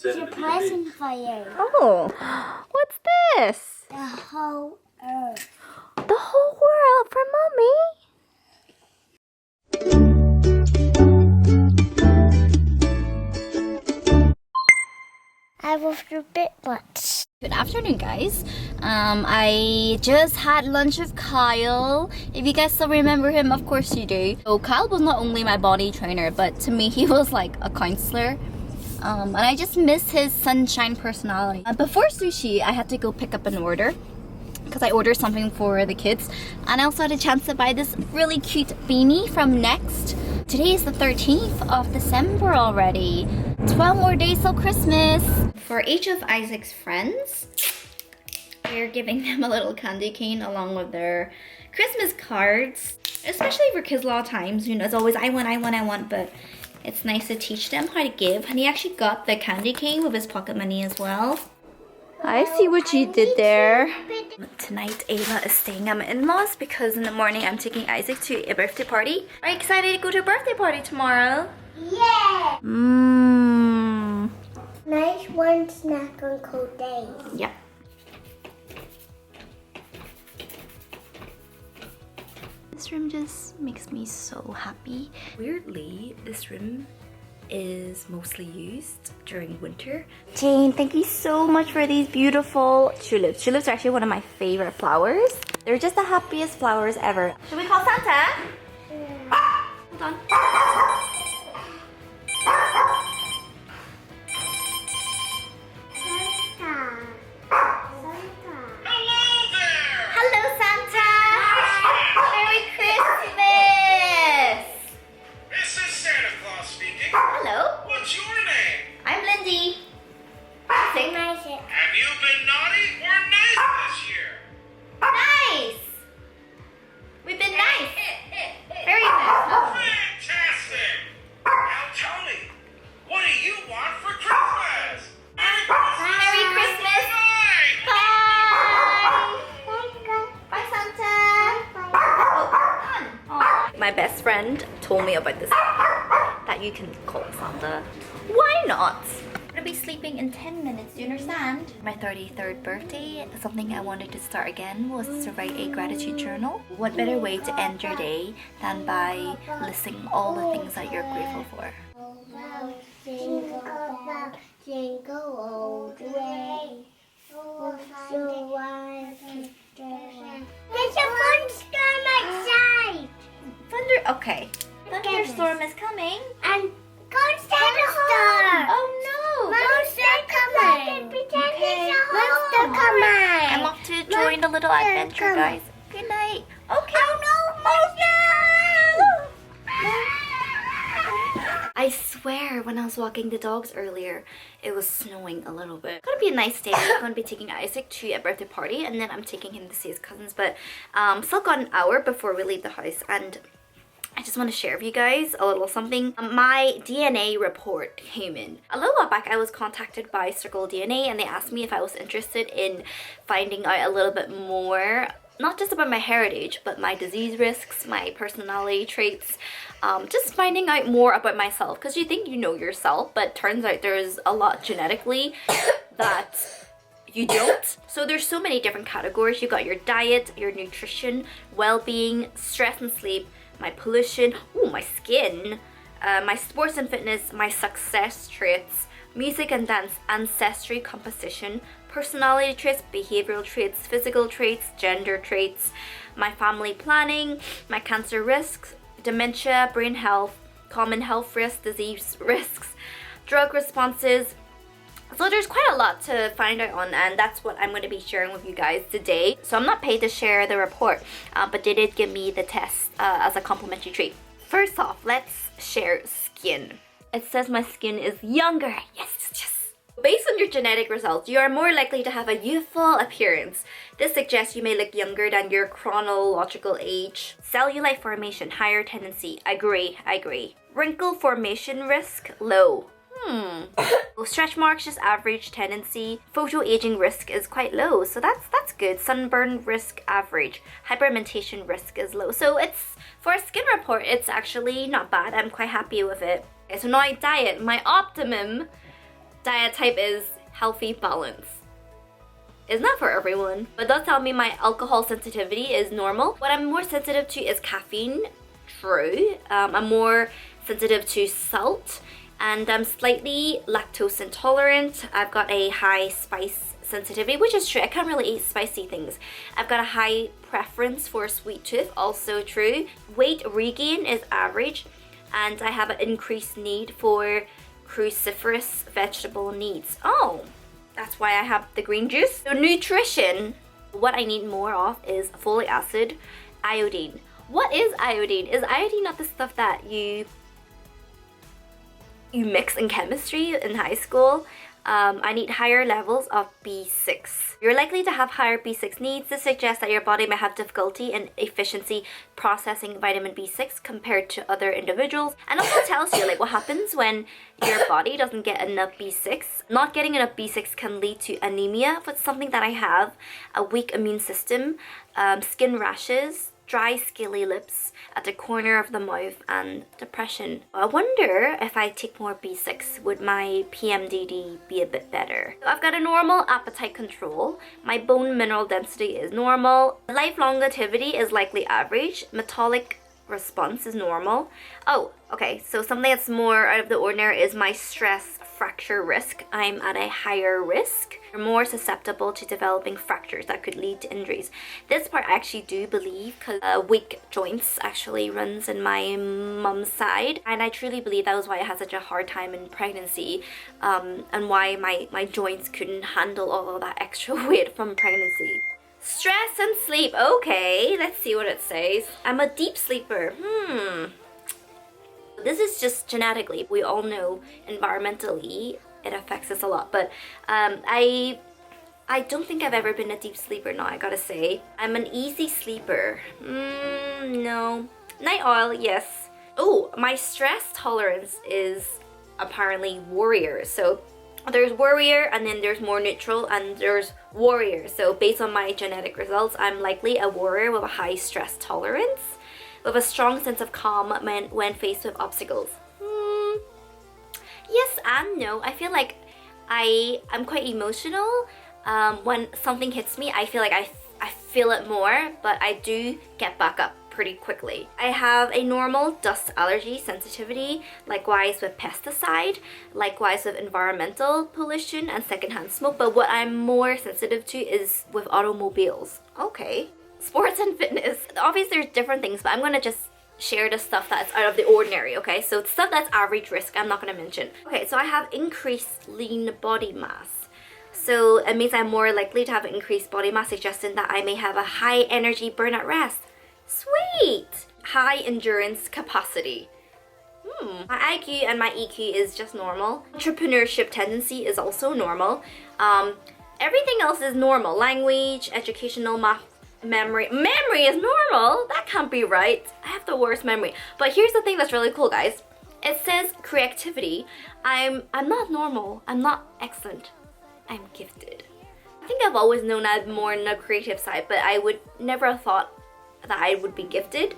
It's a present for you. Oh, what's this? The whole earth. The whole world for Mommy? I was a bit much. Good afternoon, guys. I just had lunch with Kyle. If you guys still remember him, of course you do. So Kyle was not only my body trainer, but to me he was like a counselor. And I just miss his sunshine personality. Before sushi, I had to go pick up an order because I ordered something for the kids. And I also had a chance to buy this really cute beanie from Next. Today is the 13th of December already. 12 more days till Christmas. For each of Isaac's friends, we're giving them a little candy cane along with their Christmas cards. Especially for kids a lot of times, you know, it's always I want, but it's nice to teach them how to give. And he actually got the candy cane with his pocket money as well. I see what you did there. Tonight, Ava is staying at my in-laws because in the morning I'm taking Isaac to a birthday party. Are you excited to go to a birthday party tomorrow? Yeah! Mmm. Nice one snack on cold days. Yeah. This room just makes me so happy. Weirdly, this room is mostly used during winter. Jane, thank you so much for these beautiful tulips. Tulips are actually one of my favorite flowers. They're just the happiest flowers ever. Should we call Santa? Hold on. Hello, Santa! Merry Christmas! This is Santa Claus speaking. Hello, What's your name? I'm Lindy. Sing. Isaac. Have you been naughty or nice this year? Nice! We've been nice. Very nice. Fantastic! Now tell me, what do you want for Christmas? Merry Christmas! Bye! Bye! Bye, Santa! Oh, my best friend told me about this that you can call Santa. Why not? I'm gonna be sleeping in 10 minutes, do you understand? My 33rd birthday, something I wanted to start again was to write a gratitude journal. What better way to end your day than by listing all the things that you're grateful for? Jingle bell, jingle all the way. Oh, so wide. There's a thunderstorm outside. Okay. Thunderstorm is coming. And thunderstorm. Oh no! Monster coming. Pretend it's a monster coming. I'm off to join a little adventure, guys. Good night. Okay. Oh no, I swear, when I was walking the dogs earlier, it was snowing a little bit. It's gonna be a nice day. I'm gonna be taking Isaac to a birthday party, and then I'm taking him to see his cousins. But still got an hour before we leave the house, and I just want to share with you guys a little something. My DNA report came in. A little while back, I was contacted by Circle DNA, and they asked me if I was interested in finding out a little bit more, not just about my heritage, but my disease risks, my personality traits, just finding out more about myself. Because you think you know yourself, but turns out there's a lot genetically that you don't. So there's so many different categories. You got your diet, your nutrition, well-being, stress and sleep, my pollution, ooh, my skin, my sports and fitness, my success traits, music and dance, ancestry, composition, personality traits, behavioral traits, physical traits, gender traits, my family planning, my cancer risks, dementia, brain health, common health risks, disease risks, drug responses. So there's quite a lot to find out on, and that's what I'm going to be sharing with you guys today. So I'm not paid to share the report, but they did give me the test as a complimentary treat. First off, let's share skin. It says my skin is younger. Yes, yes. Based on your genetic results, you are more likely to have a youthful appearance. This suggests you may look younger than your chronological age. Cellulite formation, higher tendency. Agree. Wrinkle formation risk, low. Stretch marks, just average tendency. Photo aging risk is quite low, so that's good. Sunburn risk, average. Hyperpigmentation risk is low. So it's, for a skin report, it's actually not bad. I'm quite happy with it. Okay, so now diet. My optimum diet type is healthy balance. It's not for everyone, but it does tell me my alcohol sensitivity is normal. What I'm more sensitive to is caffeine. True. I'm more sensitive to salt, and I'm slightly lactose intolerant. I've got a high spice sensitivity, which is true. I can't really eat spicy things. I've got a high preference for sweet tooth, also true. Weight regain is average, and I have an increased need for cruciferous vegetable needs. Oh, that's why I have the green juice. So nutrition, what I need more of is folic acid, iodine. What is iodine? Is iodine not the stuff that you mix in chemistry in high school? I need higher levels of B6. You're likely to have higher B6 needs. This suggests that your body may have difficulty in efficiency processing vitamin B6 compared to other individuals. And also tells you like what happens when your body doesn't get enough B6. Not getting enough B6 can lead to anemia, but something that I have, a weak immune system, skin rashes, dry scaly lips at the corner of the mouth, and depression. I wonder if I take more B6, would my PMDD be a bit better? So I've got a normal appetite control. My bone mineral density is normal. Life longevity is likely average. Metabolic response is normal. Oh, okay, so something that's more out of the ordinary is my stress fracture risk. I'm at a higher risk. You're more susceptible to developing fractures that could lead to injuries. This part I actually do believe, because weak joints actually runs in my mum's side, and I truly believe that was why I had such a hard time in pregnancy, and why my joints couldn't handle all of that extra weight from pregnancy. Stress and sleep. Okay, let's see what it says. I'm a deep sleeper. This is just genetically. We all know environmentally it affects us a lot, but I don't think I've ever been a deep sleeper now, I gotta say. I'm an easy sleeper. No. Night owl, yes. Oh, my stress tolerance is apparently warrior. So there's warrior, and then there's more neutral, and there's warrior. So based on my genetic results, I'm likely a warrior with a high stress tolerance, with a strong sense of calm when faced with obstacles. Yes and no. I feel like I'm quite emotional. When something hits me, I feel like I feel it more, but I do get back up pretty quickly. I have a normal dust allergy sensitivity, likewise with pesticide, likewise with environmental pollution and secondhand smoke, but what I'm more sensitive to is with automobiles. Okay. Sports and fitness. Obviously there's different things, but I'm gonna just share the stuff that's out of the ordinary, okay? So stuff that's average risk, I'm not gonna mention. Okay, so I have increased lean body mass. So it means I'm more likely to have increased body mass, suggesting that I may have a high energy burn at rest. Sweet! High endurance capacity. My IQ and my EQ is just normal. Entrepreneurship tendency is also normal. Everything else is normal. Language, educational, math, memory is normal. That can't be right. I have the worst memory. But here's the thing that's really cool, guys. It says creativity. I'm not normal. I'm not excellent. I'm gifted. I think I've always known I'm more on the creative side, but I would never have thought that I would be gifted.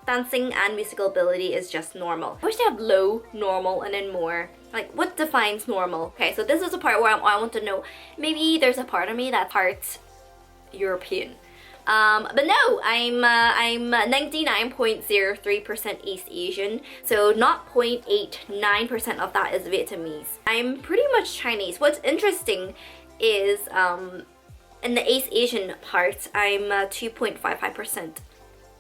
Dancing and musical ability is just normal. I wish they have low, normal, and then more. Like, what defines normal? Okay, so this is the part where I want to know, maybe there's a part of me that's part European. But no, I'm 99.03% East Asian, so 0.89% of that is Vietnamese. I'm pretty much Chinese. What's interesting is in the East Asian part, I'm 2.55%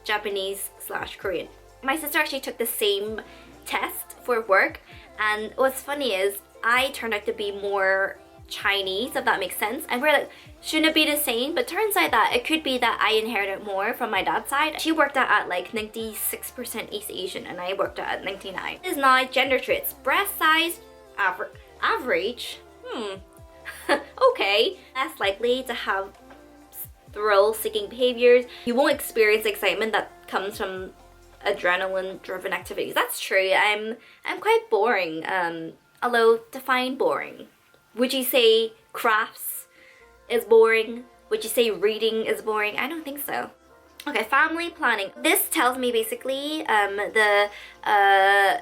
Japanese/Korean. My sister actually took the same test for work, and what's funny is I turned out to be more Chinese, if that makes sense. And we're like, shouldn't it be the same? But turns out that it could be that I inherited more from my dad's side. She worked at like 96% East Asian, and I worked at 99. This is not gender traits. Breast size, average. Okay. Less likely to have thrill-seeking behaviors. You won't experience excitement that comes from adrenaline-driven activities. That's true. I'm quite boring. Although, define boring. Would you say crafts is boring? Would you say reading is boring? I don't think so. Okay, family planning. This tells me basically the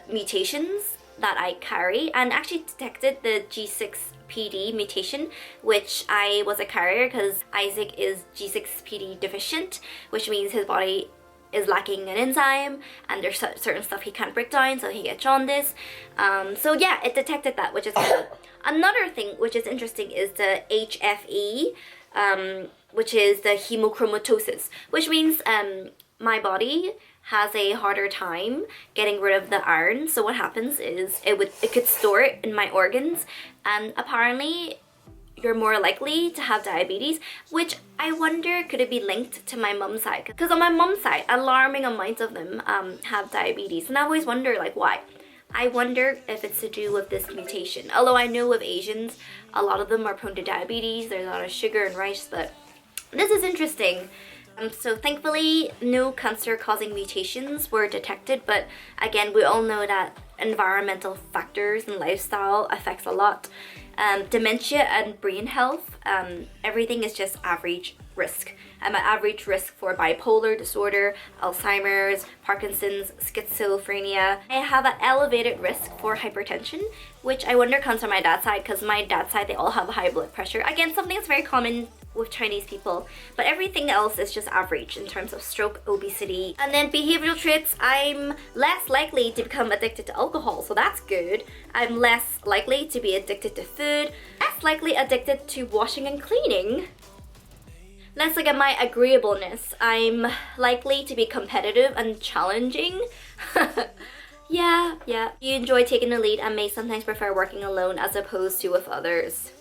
mutations that I carry, and actually detected the G6PD mutation, which I was a carrier because Isaac is G6PD deficient, which means his body is lacking an enzyme and there's certain stuff he can't break down, so he gets jaundice. So yeah, it detected that, which is good. Another thing which is interesting is the HFE, which is the hemochromatosis, which means my body has a harder time getting rid of the iron. So what happens is it could store it in my organs, and apparently you're more likely to have diabetes, which I wonder could it be linked to my mum's side, because on my mum's side alarming amounts of them have diabetes, and I always wonder like why. I wonder if it's to do with this mutation, although I know with Asians a lot of them are prone to diabetes, there's a lot of sugar and rice, but this is interesting. So thankfully no cancer causing mutations were detected, but again we all know that environmental factors and lifestyle affects a lot. Dementia and brain health, everything is just average risk. I'm at average risk for bipolar disorder, Alzheimer's, Parkinson's, schizophrenia. I have an elevated risk for hypertension, which I wonder comes from my dad's side, because my dad's side, they all have high blood pressure. Again, something that's very common with Chinese people, but everything else is just average in terms of stroke, obesity. And then behavioral traits, I'm less likely to become addicted to alcohol, so that's good. I'm less likely to be addicted to food, less likely addicted to washing and cleaning. Let's look at my agreeableness. I'm likely to be competitive and challenging. Yeah. You enjoy taking the lead and may sometimes prefer working alone as opposed to with others.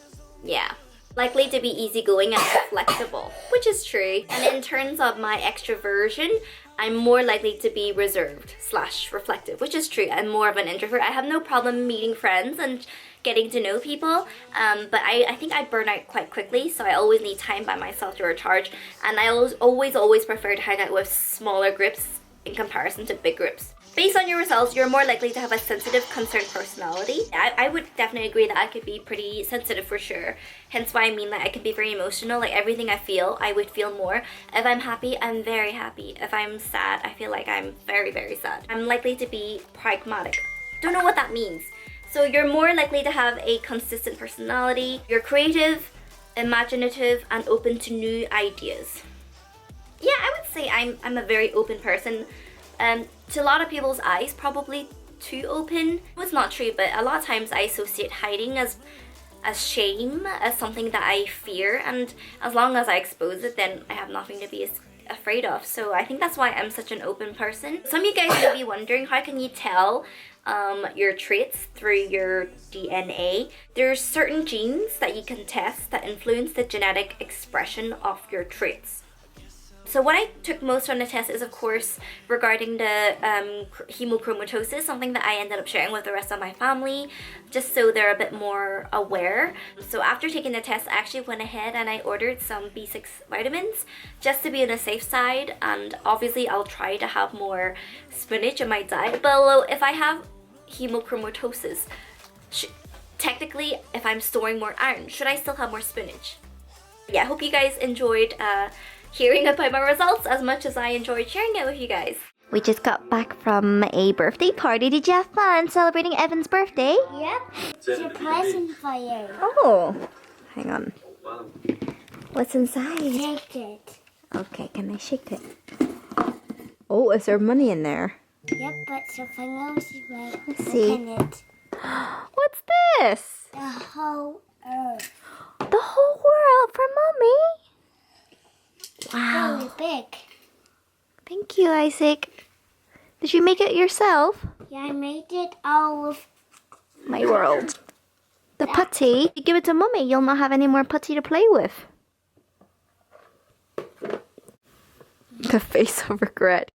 Yeah. Likely to be easygoing and flexible, which is true. And in terms of my extroversion, I'm more likely to be reserved / reflective, which is true. I'm more of an introvert. I have no problem meeting friends and getting to know people, but I think I burn out quite quickly, so I always need time by myself to recharge, and I always prefer to hang out with smaller groups in comparison to big groups. Based on your results, you're more likely to have a sensitive, concerned personality. I would definitely agree that I could be pretty sensitive for sure. Hence why I mean that I could be very emotional. Like everything I feel, I would feel more. If I'm happy, I'm very happy. If I'm sad, I feel like I'm very, very sad. I'm likely to be pragmatic. Don't know what that means. So you're more likely to have a consistent personality. You're creative, imaginative, and open to new ideas. Yeah, I would say I'm a very open person. To a lot of people's eyes, probably too open. It's not true, but a lot of times I associate hiding as shame, as something that I fear, and as long as I expose it, then I have nothing to be afraid of. So I think that's why I'm such an open person. Some of you guys may be wondering, how can you tell your traits through your DNA? There's certain genes that you can test that influence the genetic expression of your traits. So what I took most on the test is, of course, regarding the hemochromatosis, something that I ended up sharing with the rest of my family, just so they're a bit more aware. So after taking the test, I actually went ahead and I ordered some B6 vitamins, just to be on the safe side, and obviously I'll try to have more spinach in my diet. But if I have hemochromatosis, technically, if I'm storing more iron, should I still have more spinach? Yeah, I hope you guys enjoyed hearing about my results as much as I enjoyed sharing it with you guys. We just got back from a birthday party. Did you have fun celebrating Evan's birthday? Yep. It's a present for you. Oh, hang on. What's inside? Take it. Okay, can I shake it? Oh, is there money in there? Yep, but something else is right. Let's see. In it. What's this? The whole earth. The whole world for Mommy? Wow. Really big. Thank you, Isaac. Did you make it yourself? Yeah, I made it all with My world. The putty. You give it to Mummy, you'll not have any more putty to play with. The face of regret.